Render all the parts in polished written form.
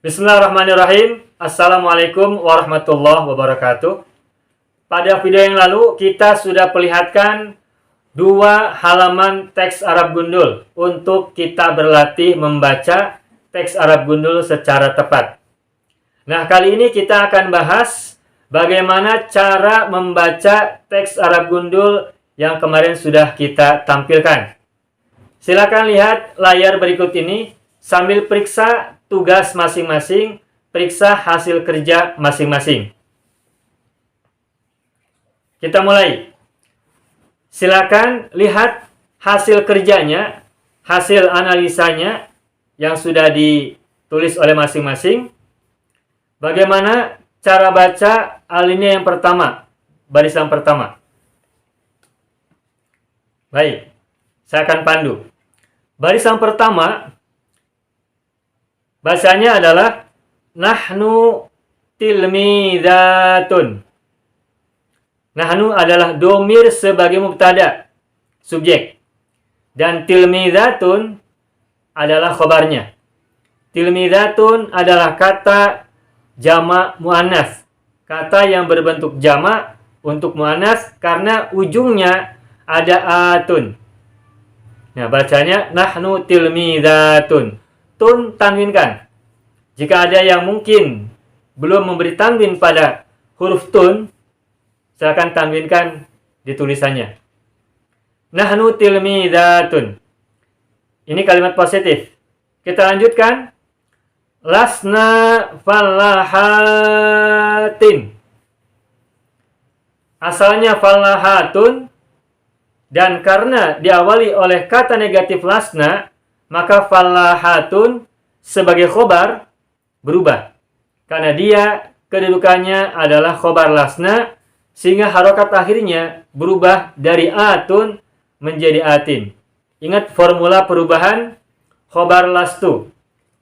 Bismillahirrahmanirrahim. Assalamualaikum warahmatullahi wabarakatuh. Pada video yang lalu kita sudah perlihatkan dua halaman teks Arab gundul untuk kita berlatih membaca teks Arab gundul secara tepat. Nah, kali ini kita akan bahas bagaimana cara membaca teks Arab gundul yang kemarin sudah kita tampilkan. Silakan lihat layar berikut ini sambil periksa tugas masing-masing, periksa hasil kerja masing-masing. Kita mulai. Silakan lihat hasil kerjanya, hasil analisanya yang sudah ditulis oleh masing-masing. Bagaimana cara baca alinea yang pertama, barisan pertama. Baik, saya akan pandu. Barisan pertama bacanya adalah nahnu tilmidatun. Nahnu adalah domir sebagai mubtada, subjek. Dan tilmidatun adalah khobarnya. Tilmidatun adalah kata jamak muannas. Kata yang berbentuk jamak untuk muannas karena ujungnya ada atun. Nah, bacanya nahnu tilmidatun. Tun tanwinkan. Jika ada yang mungkin belum memberi tanwin pada huruf tun, silakan tanwinkan di tulisannya. Nahnu tilmidatun. Ini kalimat positif. Kita lanjutkan. Lasna fallahatin. Asalnya fallahatun, dan karena diawali oleh kata negatif lasna, maka fallahatun sebagai khobar berubah. Karena dia kedudukannya adalah khobar lasna, sehingga harokat akhirnya berubah dari atun menjadi atin. Ingat formula perubahan khobar lastu.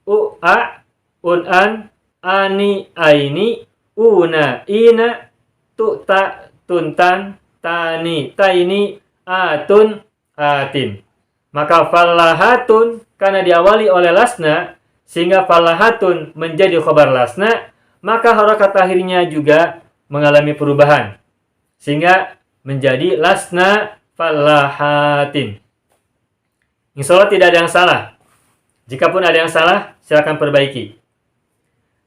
U'a, un'an, ani, aini, una, ina, tu'ta, tuntan, tani, taini, atun, atin. Maka fallahatun karena diawali oleh lasna sehingga fallahatun menjadi khobar lasna, maka harokat akhirnya juga mengalami perubahan sehingga menjadi lasna fallahatin. Insya Allah tidak ada yang salah. Jikapun ada yang salah, silakan perbaiki.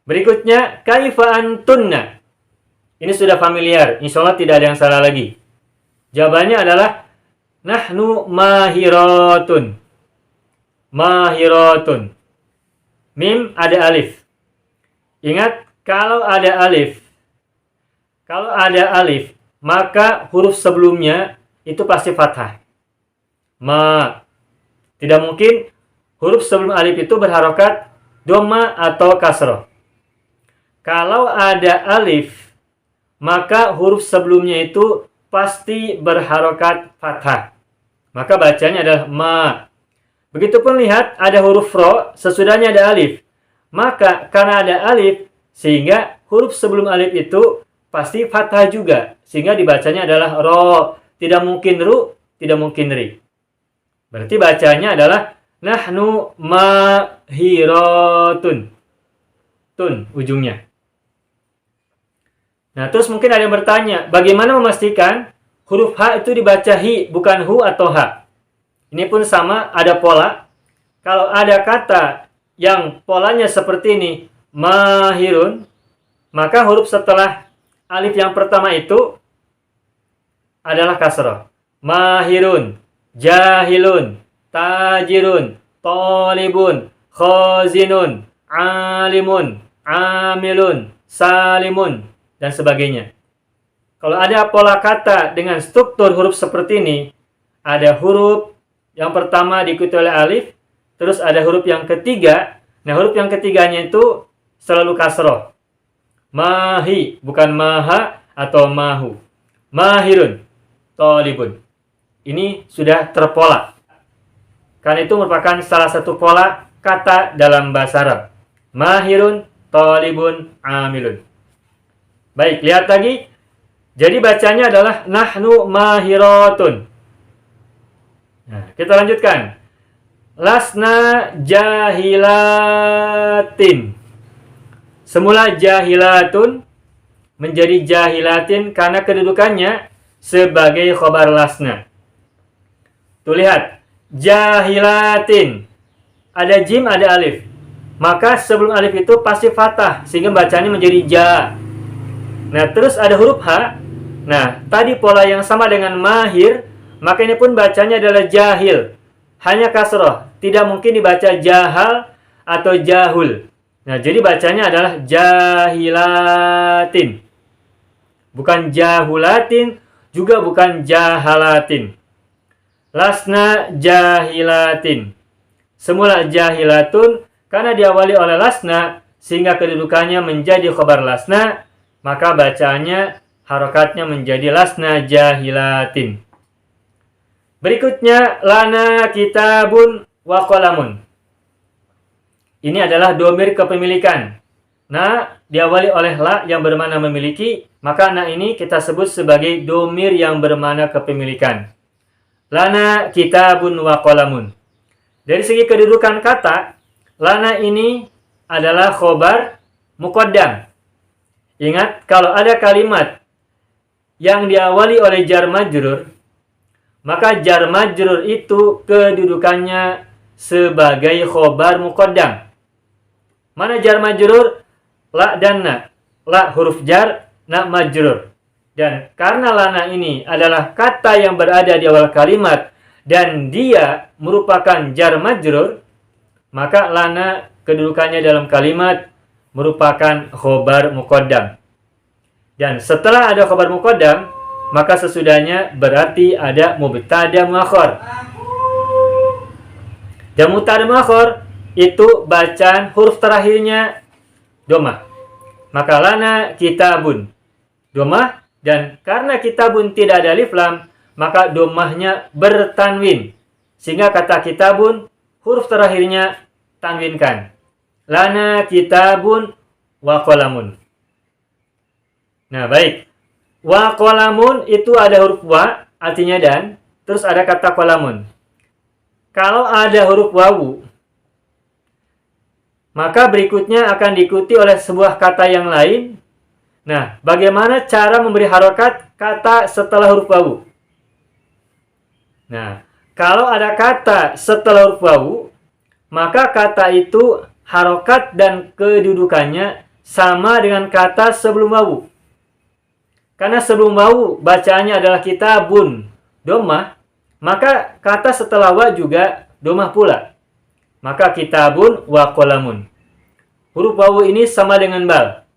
Berikutnya, kaifa antunna. Ini sudah familiar. Insya Allah tidak ada yang salah lagi. Jawabannya adalah nahnu mahiratun. Mahiratun. Mim ada alif. Ingat, kalau ada alif, maka huruf sebelumnya itu pasti fathah. Ma. Tidak mungkin huruf sebelum alif itu berharokat dhamma atau kasroh. Kalau ada alif, maka huruf sebelumnya itu pasti berharokat fathah. Maka bacanya adalah ma. Begitupun lihat ada huruf ro, sesudahnya ada alif. Maka karena ada alif, sehingga huruf sebelum alif itu pasti fathah juga. Sehingga dibacanya adalah ro. Tidak mungkin ru, tidak mungkin ri. Berarti bacanya adalah nahnu mahiratun. Tun ujungnya. Nah, terus mungkin ada yang bertanya, bagaimana memastikan huruf H itu dibaca hi, bukan hu atau ha? Ini pun sama, ada pola. Kalau ada kata yang polanya seperti ini, mahirun, maka huruf setelah alif yang pertama itu adalah kasroh. Mahirun, jahilun, tajirun, tolibun, khazinun, alimun, amilun, salimun, dan sebagainya. Kalau ada pola kata dengan struktur huruf seperti ini, ada huruf yang pertama diikuti oleh alif, terus ada huruf yang ketiga. Nah, huruf yang ketiganya itu selalu kasroh. Mahi, bukan maha atau mahu. Mahirun, tolibun. Ini sudah terpola. Karena itu merupakan salah satu pola kata dalam bahasa Arab. Mahirun, tolibun, amilun. Baik, lihat lagi. Jadi bacanya adalah nahnu mahiratun. Nah, kita lanjutkan. Lasna jahilatin. Semula jahilatun menjadi jahilatin karena kedudukannya sebagai khobar lasna. Tuh lihat, jahilatin. Ada jim, ada alif. Maka sebelum alif itu pasti fathah, sehingga bacanya menjadi ja. Nah, terus ada huruf H. Nah, tadi pola yang sama dengan mahir, maka ini pun bacanya adalah jahil. Hanya kasroh, tidak mungkin dibaca jahal atau jahul. Nah, jadi bacanya adalah jahilatin. Bukan jahulatin, juga bukan jahalatin. Lasna jahilatin. Semula jahilatun, karena diawali oleh lasna, sehingga kedudukannya menjadi khobar lasna, maka bacaannya, harokatnya menjadi lasna jahilatin. Berikutnya, lana kitabun wa qalamun. Ini adalah domir kepemilikan. Nah, diawali oleh la yang bermakna memiliki, maka na ini kita sebut sebagai domir yang bermakna kepemilikan. Lana kitabun wa qalamun. Dari segi kedudukan kata, lana ini adalah khobar muqaddam. Ingat, kalau ada kalimat yang diawali oleh jar majrur, maka jar majrur itu kedudukannya sebagai khobar muqaddam. Mana jar majrur? La dan na. La huruf jar, na majrur. Dan karena lana ini adalah kata yang berada di awal kalimat dan dia merupakan jar majrur, maka lana kedudukannya dalam kalimat merupakan khobar muqaddam. Dan setelah ada khobar muqaddam, maka sesudahnya berarti ada mubtada muakhar. Dan mubtada muakhar itu bacaan huruf terakhirnya domah. Maka lana kitabun domah, dan karena kitabun tidak ada alif lam, maka domahnya bertanwin. Sehingga kata kitabun huruf terakhirnya tanwinkan. Lana kitabun wa qalamun. Nah, baik. Wa qalamun itu ada huruf wa, artinya dan, terus ada kata qalamun. Kalau ada huruf wawu, maka berikutnya akan diikuti oleh sebuah kata yang lain. Nah, bagaimana cara memberi harokat kata setelah huruf wawu? Nah, kalau ada kata setelah huruf wawu, maka kata itu harokat dan kedudukannya sama dengan kata sebelum wawu. Karena sebelum wawu bacaannya adalah kitabun domah, maka kata setelah wa juga domah pula. Maka kitabun wa qalamun. Huruf wawu ini sama dengan bal.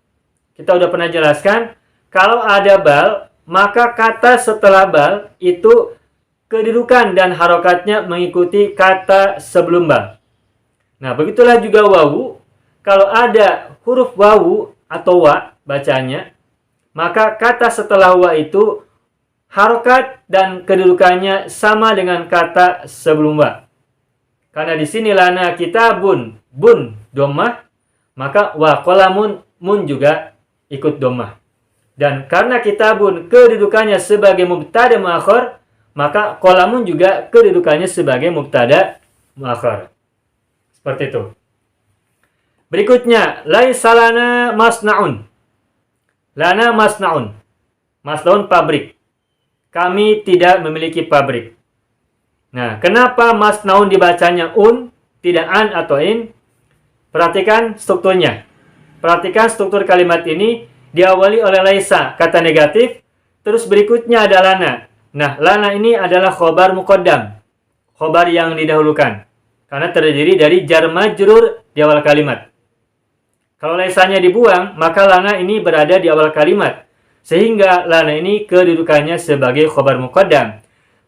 Kita udah pernah jelaskan, kalau ada bal, maka kata setelah bal itu kedudukan dan harokatnya mengikuti kata sebelum bal. Nah, begitulah juga wawu. Kalau ada huruf wawu atau wa bacanya, maka kata setelah wa itu harokat dan kedudukannya sama dengan kata sebelum wa. Karena di sini lana kitabun bun domah, maka wa qalamun mun juga ikut domah. Dan karena kitabun kedudukannya sebagai mubtada muakhar, maka qalamun juga kedudukannya sebagai mubtada muakhar. Seperti itu. Berikutnya, laisa lana masna'un. Lana masna'un. Masna'un pabrik. Kami tidak memiliki pabrik. Nah, kenapa masna'un dibacanya un, tidak an atau in? Perhatikan strukturnya. Perhatikan struktur kalimat ini diawali oleh laisa, kata negatif. Terus berikutnya ada lana. Nah, lana ini adalah khobar muqaddam. Khobar yang didahulukan. Karena terdiri dari jar majrur di awal kalimat. Kalau laisanya dibuang, maka lana ini berada di awal kalimat. Sehingga lana ini kedudukannya sebagai khobar muqaddam.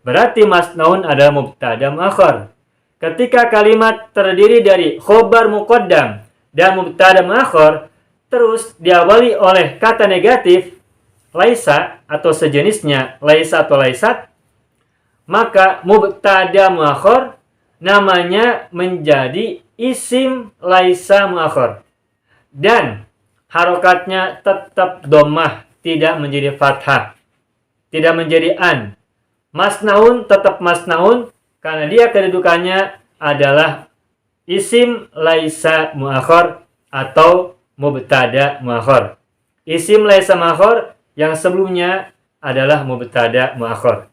Berarti masnaun adalah mubtada muakhar. Ketika kalimat terdiri dari khobar muqaddam dan mubtada muakhar, terus diawali oleh kata negatif, laisa atau sejenisnya, laisa atau laisat, maka mubtada muakhar namanya menjadi isim laisa muakhar. Dan harokatnya tetap domah, tidak menjadi fathah, tidak menjadi an. Masnaun tetap masnaun, karena dia kedudukannya adalah isim laisa muakhar atau mubtada muakhar. Isim laisa muakhar yang sebelumnya adalah mubtada muakhar.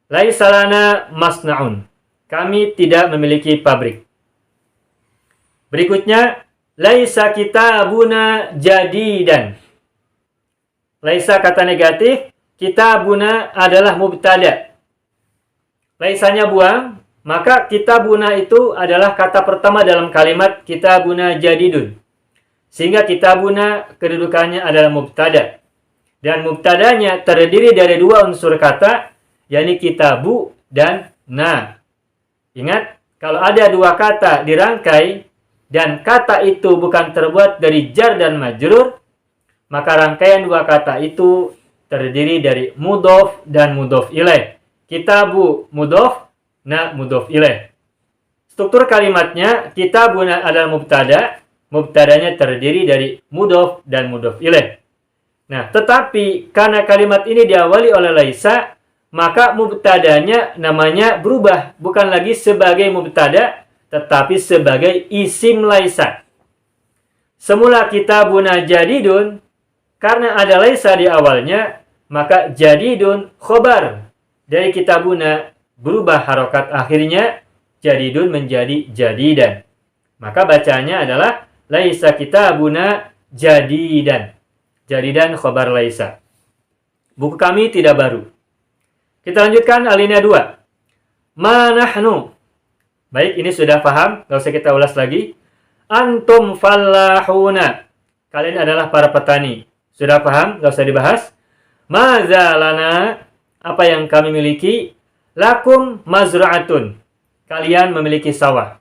Laisa lana masna'un. Kami tidak memiliki pabrik. Berikutnya, laisa kitabuna jadidan. Laisa kata negatif, kitabuna adalah mubtada. Laisanya buang, maka kitabuna itu adalah kata pertama dalam kalimat kitabuna jadidun. Sehingga kitabuna kedudukannya adalah mubtada. Dan mubtadanya terdiri dari dua unsur kata, yakni kitabu dan na. Ingat, kalau ada dua kata dirangkai dan kata itu bukan terbuat dari jar dan majrur, maka rangkaian dua kata itu terdiri dari mudhof dan mudhof ilaih. Kitabu mudhof, na mudhof ilaih. Struktur kalimatnya, kitabuna adalah mubtada, mubtadanya terdiri dari mudhof dan mudhof ilaih. Nah, tetapi karena kalimat ini diawali oleh laisa, maka mubtadanya namanya berubah, bukan lagi sebagai mubtada, tetapi sebagai isim laisa. Semula kitabuna jadidun, karena ada laisa di awalnya, maka jadidun khobar dari kitabuna berubah harokat akhirnya, jadidun menjadi jadidan. Maka bacanya adalah laisa kitabuna jadidan. Jadidan khobar laisa. Buku kami tidak baru. Kita lanjutkan alinea 2. Manahnu. Baik, ini sudah paham, gak usah kita ulas lagi. Antum fallahuna. Kalian adalah para petani. Sudah paham, gak usah dibahas. Mazalana, apa yang kami miliki. Lakum mazra'atun, kalian memiliki sawah.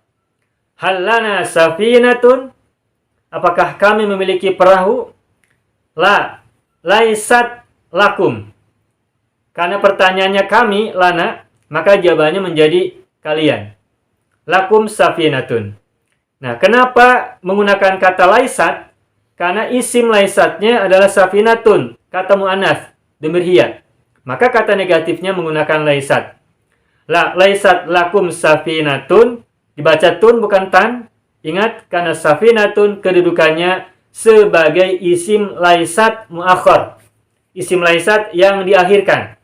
Hallana safinatun, apakah kami memiliki perahu. La, laisat lakum. Karena pertanyaannya kami, lana, maka jawabannya menjadi kalian. Lakum safinatun. Nah, kenapa menggunakan kata laisat? Karena isim laisatnya adalah safinatun, kata mu'anats, dhamir hiya. Maka kata negatifnya menggunakan laisat. La, laisat lakum safinatun, dibaca tun bukan tan. Ingat, karena safinatun kedudukannya sebagai isim laisat muakhar. Isim laisat yang diakhirkan.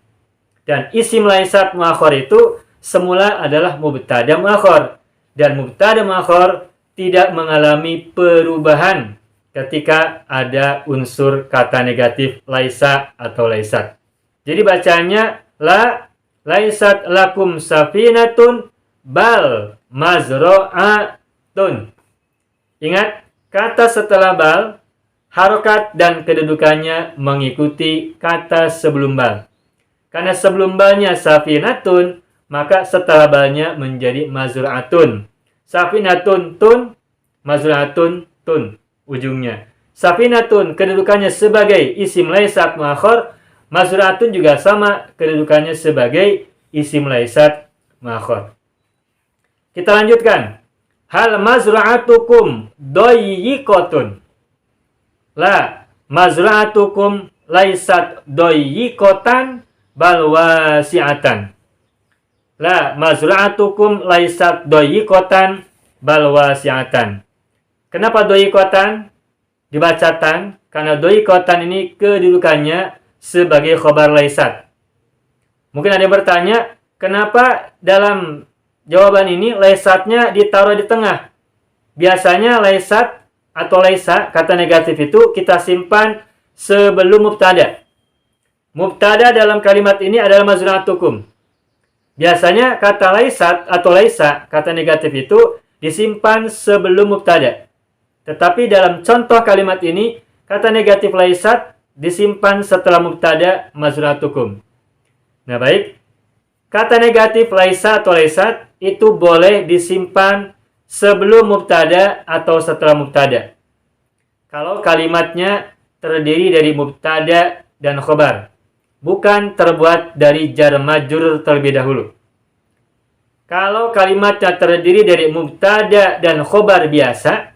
Dan isim laisat muakhar itu semula adalah mubtada muakhar. Dan mubtada muakhar tidak mengalami perubahan ketika ada unsur kata negatif laisa atau laisat. Jadi bacanya la laisat lakum safinatun bal mazra'atun. Ingat, kata setelah bal, harokat dan kedudukannya mengikuti kata sebelum bal. Karena sebelum balnya safinatun, maka setelah balnya menjadi mazra'atun. Safinatun tun, mazra'atun tun. Ujungnya. Safinatun kedudukannya sebagai isim laisat muakhar, mazra'atun juga sama kedudukannya sebagai isim laisat muakhar. Kita lanjutkan. Hal mazra'atukum doyyiqotun. La, mazra'atukum laisat doyyiqotan bal wasi'atan. La, mazra'atukum laisat doyyiqotan bal wasi'atan. Kenapa doyyiqotan? Dibaca tan, karena doyyiqotan ini kedudukannya sebagai khobar laisat. Mungkin ada yang bertanya, kenapa dalam jawaban ini laisatnya ditaruh di tengah? Biasanya laisat atau laisa, kata negatif itu kita simpan sebelum mubtada. Mubtada dalam kalimat ini adalah mazra'atukum. Biasanya kata laisat atau laisa, kata negatif itu disimpan sebelum mubtada. Tetapi dalam contoh kalimat ini, kata negatif laisat disimpan setelah mubtada mazra'atukum. Nah baik, kata negatif laisa atau laisat itu boleh disimpan sebelum mubtada atau setelah mubtada. Kalau kalimatnya terdiri dari mubtada dan khobar, bukan terbuat dari jar majrur terlebih dahulu. Kalau kalimatnya terdiri dari mubtada dan khobar biasa,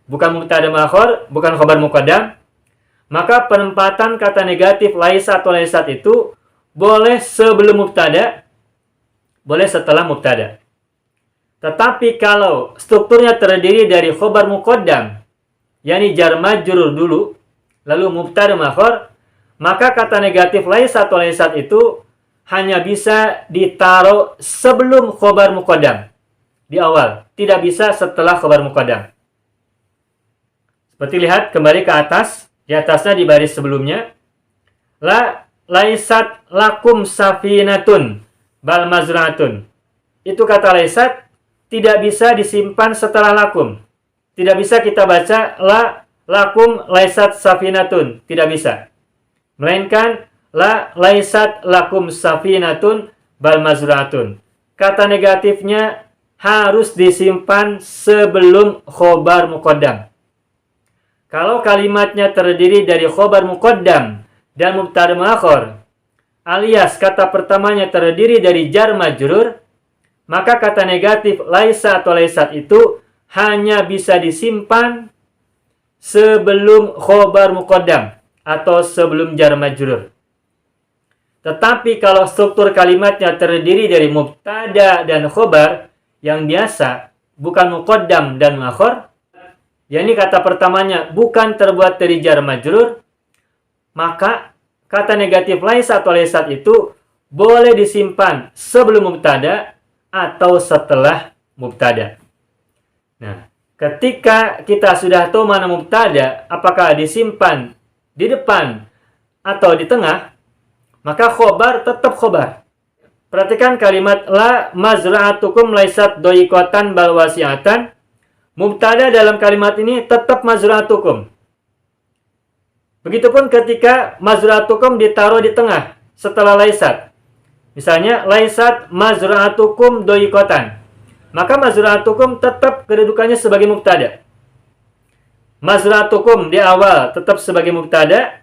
bukan mubtada muakhar, bukan khobar muqaddam, maka penempatan kata negatif laisa atau laisat itu boleh sebelum mubtada, boleh setelah mubtada. Tetapi kalau strukturnya terdiri dari khobar muqaddam yakni jar majrur dulu, lalu mubtada muakhar, maka kata negatif laisat atau laisat itu hanya bisa ditaruh sebelum khobar muqaddam, di awal, tidak bisa setelah khobar muqaddam. Seperti lihat kembali ke atas, di atasnya di baris sebelumnya, laisat lakum safinatun bal mazra'atun. Itu kata laisat tidak bisa disimpan setelah lakum. Tidak bisa kita baca lakum laisat safinatun, tidak bisa. Melainkan laisat lakum safinatun bal mazra'atun. Kata negatifnya harus disimpan sebelum khobar muqaddam. Kalau kalimatnya terdiri dari khobar muqaddam dan mubtada muakhar, alias kata pertamanya terdiri dari jar majrur, maka kata negatif laisa atau laisat itu hanya bisa disimpan sebelum khobar muqaddam atau sebelum jar majrur. Tetapi kalau struktur kalimatnya terdiri dari mubtada dan khobar yang biasa, bukan muqaddam dan muakhar, yakni kata pertamanya bukan terbuat dari jar majrur, maka kata negatif laisa atau laisat itu boleh disimpan sebelum mubtada atau setelah mubtada. Nah, ketika kita sudah tahu mana mubtada, apakah disimpan di depan atau di tengah, maka khobar tetap khobar. Perhatikan kalimat la mazra'atukum laisat doikotan bal wasi'atan. Mubtada dalam kalimat ini tetap mazra'atukum. Begitupun ketika mazra'atukum ditaruh di tengah setelah laisat. Misalnya laisat mazra'atukum doikotan. Maka mazra'atukum tetap kedudukannya sebagai mubtada. Mazra'atukum di awal tetap sebagai mubtada.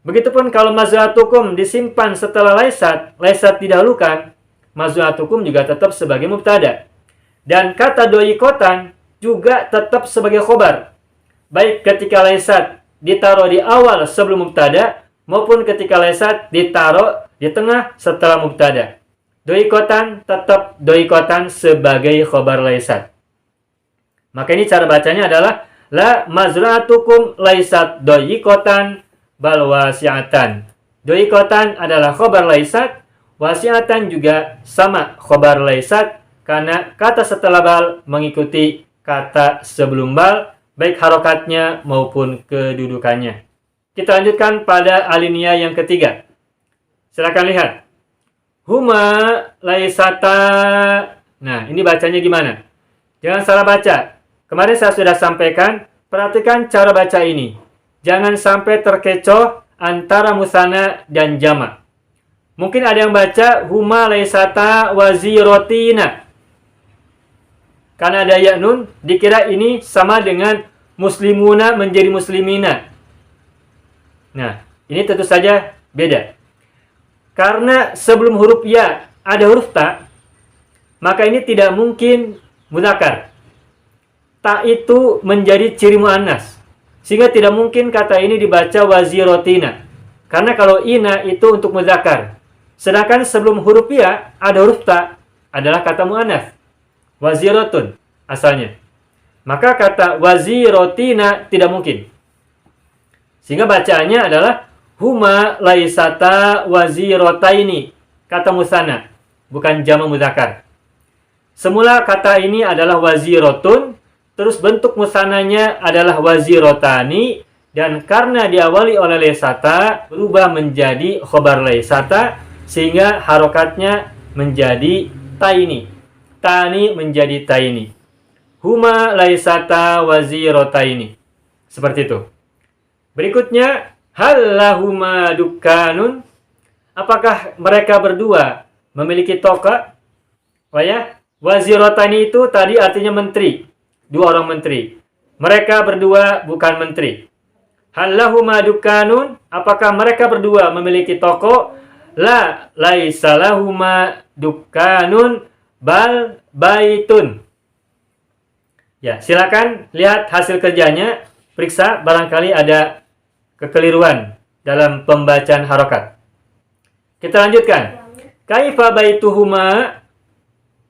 Begitupun kalau mazra'atukum disimpan setelah laisat didahulukan, mazra'atukum juga tetap sebagai mubtada. Dan kata doikotan juga tetap sebagai khobar. Baik ketika laisat ditaruh di awal sebelum mubtada, maupun ketika laisat ditaruh di tengah setelah mubtada. Doikotan tetap doikotan sebagai khobar laisat. Maka ini cara bacanya adalah la mazra'atukum laisat doikotan bal wasi'atan. Doikotan adalah khobar laisat, wasi'atan juga sama khobar laisat, karena kata setelah bal mengikuti kata sebelum bal, baik harokatnya maupun kedudukannya. Kita lanjutkan pada alinea yang ketiga. Silakan lihat. Huma laisata. Nah, ini bacanya gimana? Jangan salah baca. Kemarin saya sudah sampaikan, perhatikan cara baca ini. Jangan sampai terkecoh antara musanna dan jama'. Mungkin ada yang baca huma laisata wazirotina. Karena ada ya nun, dikira ini sama dengan muslimuna menjadi muslimina. Nah, ini tentu saja beda. Karena sebelum huruf ya ada huruf ta, maka ini tidak mungkin mudzakkar. Ta itu menjadi ciri muannas. Sehingga tidak mungkin kata ini dibaca wazirotina. Karena kalau ina itu untuk mudzakkar. Sedangkan sebelum huruf ya ada huruf ta adalah kata muannas. Wazirotun asalnya. Maka kata wazirotina tidak mungkin. Sehingga bacaannya adalah huma laisata wazirotaini. Kata musanna, bukan jama' mudzakkar. Semula kata ini adalah wazirotun. Terus bentuk musananya adalah wazirotani, dan karena diawali oleh laisata berubah menjadi khobar laisata, sehingga harokatnya menjadi taini. Tani menjadi taini. Huma laisata wazirotaini. Seperti itu. Berikutnya, hal lahuma dukkanun. Apakah mereka berdua memiliki toko? Oh ya, wazirotani itu tadi artinya menteri. Dua orang menteri. Mereka berdua bukan menteri. Hal lahuma dukkanun. Apakah mereka berdua memiliki toko? La laisa lahuma dukkanun bal baitun. Ya, silakan lihat hasil kerjanya. Periksa barangkali ada kekeliruan dalam pembacaan harokat. Kita lanjutkan. Kaifa baituhuma?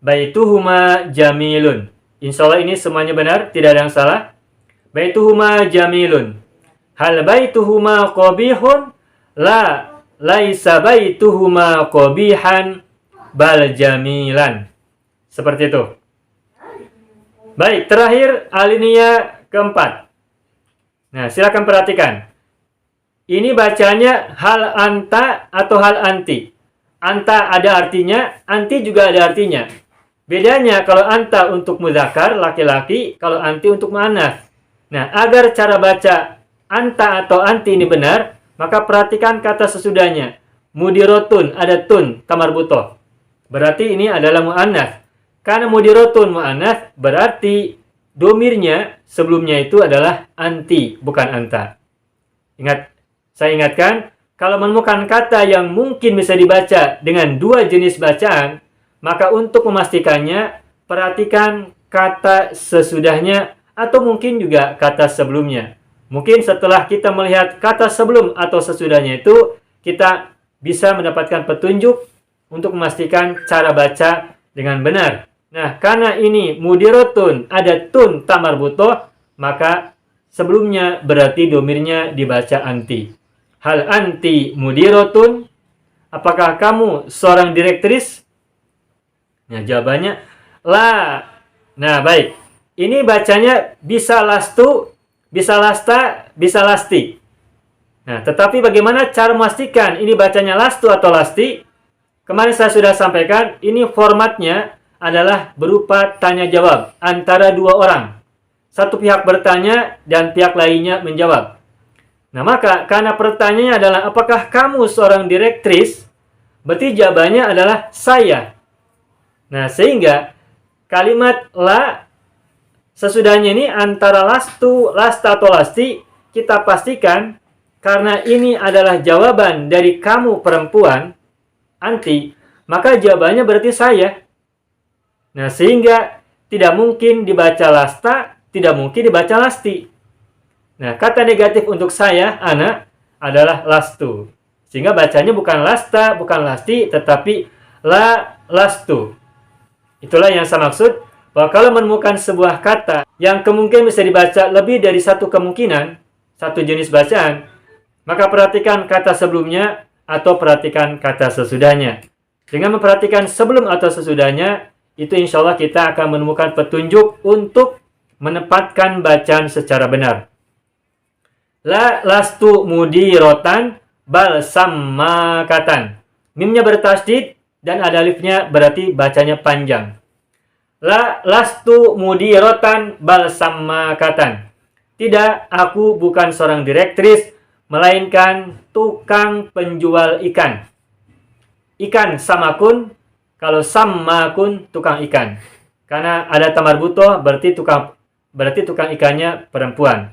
Baituhuma jamilun. Insya Allah ini semuanya benar, tidak ada yang salah. baituhuma jamilun. Hal baituhuma qabihun? La, laisa baituhuma qabihan bal jamilan. Seperti itu. Baik, terakhir alinea keempat. Nah, silakan perhatikan. Ini bacanya hal anta atau hal anti. Anta ada artinya, anti juga ada artinya. Bedanya kalau anta untuk mudzakkar laki-laki, kalau anti untuk muannas. Nah, agar cara baca anta atau anti ini benar, maka perhatikan kata sesudahnya. Mudirotun, ada tun, tamarbutoh. Berarti ini adalah mu'annas. Karena mudirotun mu'annas, berarti domirnya sebelumnya itu adalah anti, bukan anta. Ingat, saya ingatkan, kalau menemukan kata yang mungkin bisa dibaca dengan dua jenis bacaan, maka untuk memastikannya, perhatikan kata sesudahnya atau mungkin juga kata sebelumnya. Mungkin setelah kita melihat kata sebelum atau sesudahnya itu, kita bisa mendapatkan petunjuk untuk memastikan cara baca dengan benar. Nah, karena ini mudirotun, ada tun tamarbutoh, maka sebelumnya berarti domirnya dibaca anti. Hal anti mudirotun? Apakah kamu seorang direktris? Nah, jawabannya la. Nah, baik. Ini bacanya bisa lastu, bisa lasta, bisa lasti. Nah, tetapi bagaimana cara memastikan ini bacanya lastu atau lasti? Kemarin saya sudah sampaikan, ini formatnya adalah berupa tanya jawab antara dua orang. Satu pihak bertanya dan pihak lainnya menjawab. Nah, maka karena pertanyaannya adalah apakah kamu seorang direktris? Berarti jawabannya adalah saya. Nah, sehingga kalimat la sesudahnya ini antara lastu, lasta atau lasti, kita pastikan karena ini adalah jawaban dari kamu perempuan, anti, maka jawabannya berarti saya. Nah, sehingga tidak mungkin dibaca lasta, tidak mungkin dibaca lasti. Nah, kata negatif untuk saya, anak, adalah lastu. Sehingga bacanya bukan lasta, bukan lasti, tetapi la lastu. Itulah yang saya maksud, bahwa kalau menemukan sebuah kata yang kemungkinan bisa dibaca lebih dari satu kemungkinan, satu jenis bacaan, maka perhatikan kata sebelumnya atau perhatikan kata sesudahnya. Dengan memperhatikan sebelum atau sesudahnya, itu insya Allah kita akan menemukan petunjuk untuk menempatkan bacaan secara benar. La lastu mudirotan bal sammakatan. Mimnya bertasydid dan ada alifnya, berarti bacanya panjang. La lastu mudirotan bal sammakatan. Tidak, aku bukan seorang direktris, melainkan tukang penjual ikan. Ikan samakun, kalau samakun tukang ikan. Karena ada tamarbutoh, berarti tukang ikannya perempuan.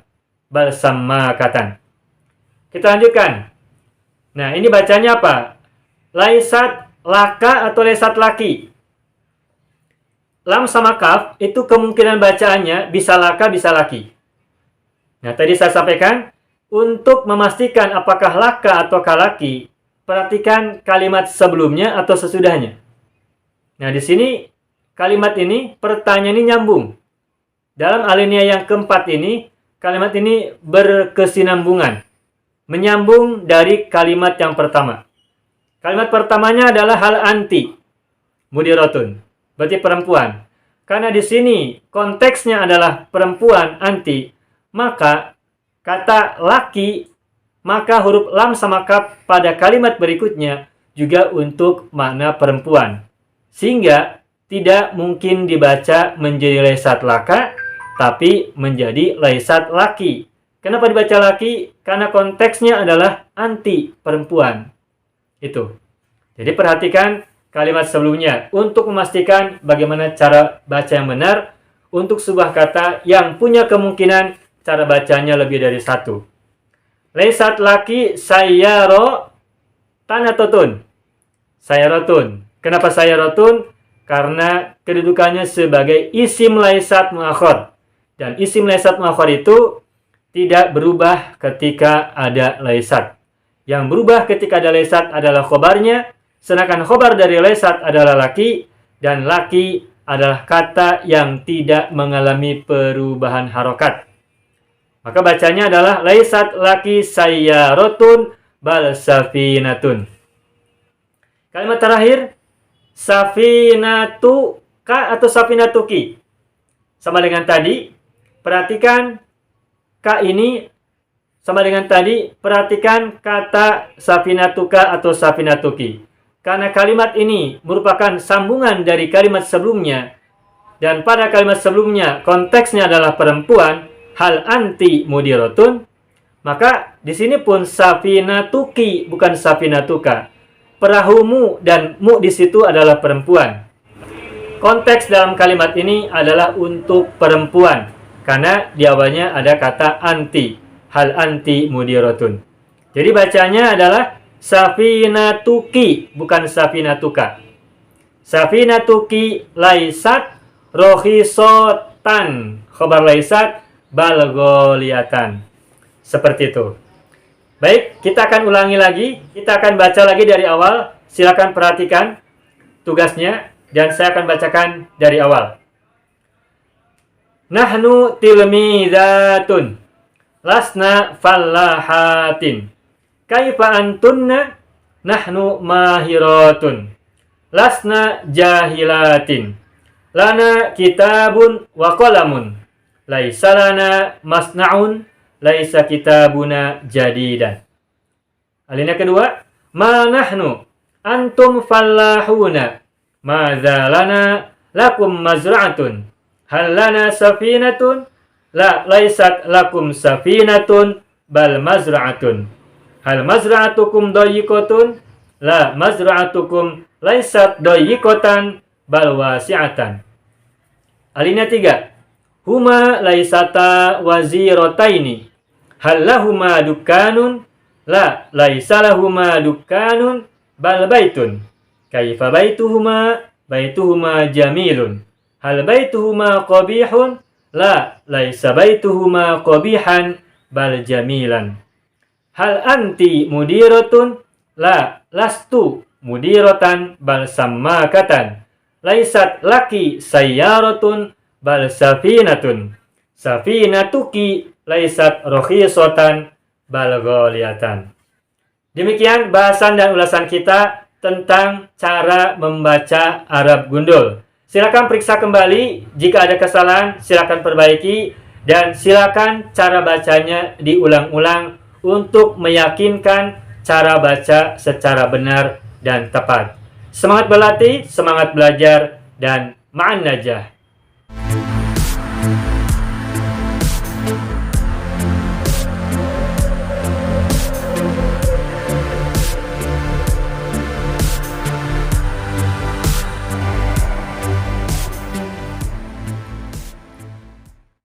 Bal sammakatan. Kita lanjutkan. Nah, ini bacanya apa? Laisat laka atau laisat laki. Lam sama kaf itu kemungkinan bacaannya bisa laka, bisa laki. Nah, tadi saya sampaikan, untuk memastikan apakah laka atau laki, perhatikan kalimat sebelumnya atau sesudahnya. Nah, di sini kalimat ini, pertanyaan ini nyambung. Dalam alinea yang keempat ini, kalimat ini berkesinambungan. Menyambung dari kalimat yang pertama. Kalimat pertamanya adalah hal anti. Mudirotun. Berarti perempuan. Karena di sini konteksnya adalah perempuan anti, maka kata laki, maka huruf lam sama kaf pada kalimat berikutnya juga untuk makna perempuan. Sehingga tidak mungkin dibaca menjadi laisat laka, tapi menjadi laisat laki. Kenapa dibaca laki? Karena konteksnya adalah anti perempuan. Itu. Jadi perhatikan kalimat sebelumnya untuk memastikan bagaimana cara baca yang benar untuk sebuah kata yang punya kemungkinan cara bacanya lebih dari satu. Laisat laki sayyaro tanatotun. Sayyarotun. Kenapa sayyarotun? Karena kedudukannya sebagai isim laisat muakhor. Dan isim laisat muakhor itu tidak berubah ketika ada laisat. Yang berubah ketika ada laisat adalah khobarnya, sedangkan khobar dari laisat adalah laki, dan laki adalah kata yang tidak mengalami perubahan harokat. Maka bacanya adalah laisat laki sayyarotun bal safinatun. Kalimat terakhir, safinatuka atau safinatuki. Sama dengan tadi, perhatikan ka ini sama dengan tadi, perhatikan kata safinatuka atau safinatuki. Karena kalimat ini merupakan sambungan dari kalimat sebelumnya, dan pada kalimat sebelumnya konteksnya adalah perempuan, hal anti mudirotun, maka di sini pun safinatuki bukan safinatuka. Perahumu dan mu di situ adalah perempuan. Konteks dalam kalimat ini adalah untuk perempuan karena di awalnya ada kata anti, hal anti mudirotun. Jadi bacanya adalah safinatuki bukan safinatuka. Safinatuki laisat rohisotan, khobar laisat balgoliatan. Seperti itu. Baik, kita akan ulangi lagi. Kita akan baca lagi dari awal. Silakan perhatikan tugasnya dan saya akan bacakan dari awal. Nahnu tilmidatun lasna fallahatin. Kaifa antunna? Nahnu mahiratun lasna jahilatin. Lana kitabun wa qalamun. Laisa lana masna'un. Laisa kitabuna jadidan. Alinea kedua, ma nahnu antum fallahuna. Madza lana lakum mazra'atun. Hal lana safinatun? La laisat lakum safinatun bal mazra'atun. Hal mazra'atukum dayiqatun? La mazra'atukum laisat dayiqatan bal wasi'atan. Alinea 3. Huma laisata wazirataini. Hal lahuma dukkanun? La laisa lahuma dukkanun bal baitun. Kaifa baituhuma? Baituhuma jamilun. Hal baituhuma qabihun? La laisa baituhuma qabihan bal jamilan. Hal anti mudiratun? La lastu mudiratan bal sammakatan. Laisat laki sayyaratun bal safinatun. Safinatuki laisat rohisotan bal goliatan. Demikian bahasan dan ulasan kita tentang cara membaca Arab gundul. Silakan periksa kembali, jika ada kesalahan silakan perbaiki, dan silakan cara bacanya diulang-ulang untuk meyakinkan cara baca secara benar dan tepat. Semangat berlatih, semangat belajar, dan ma'an najah.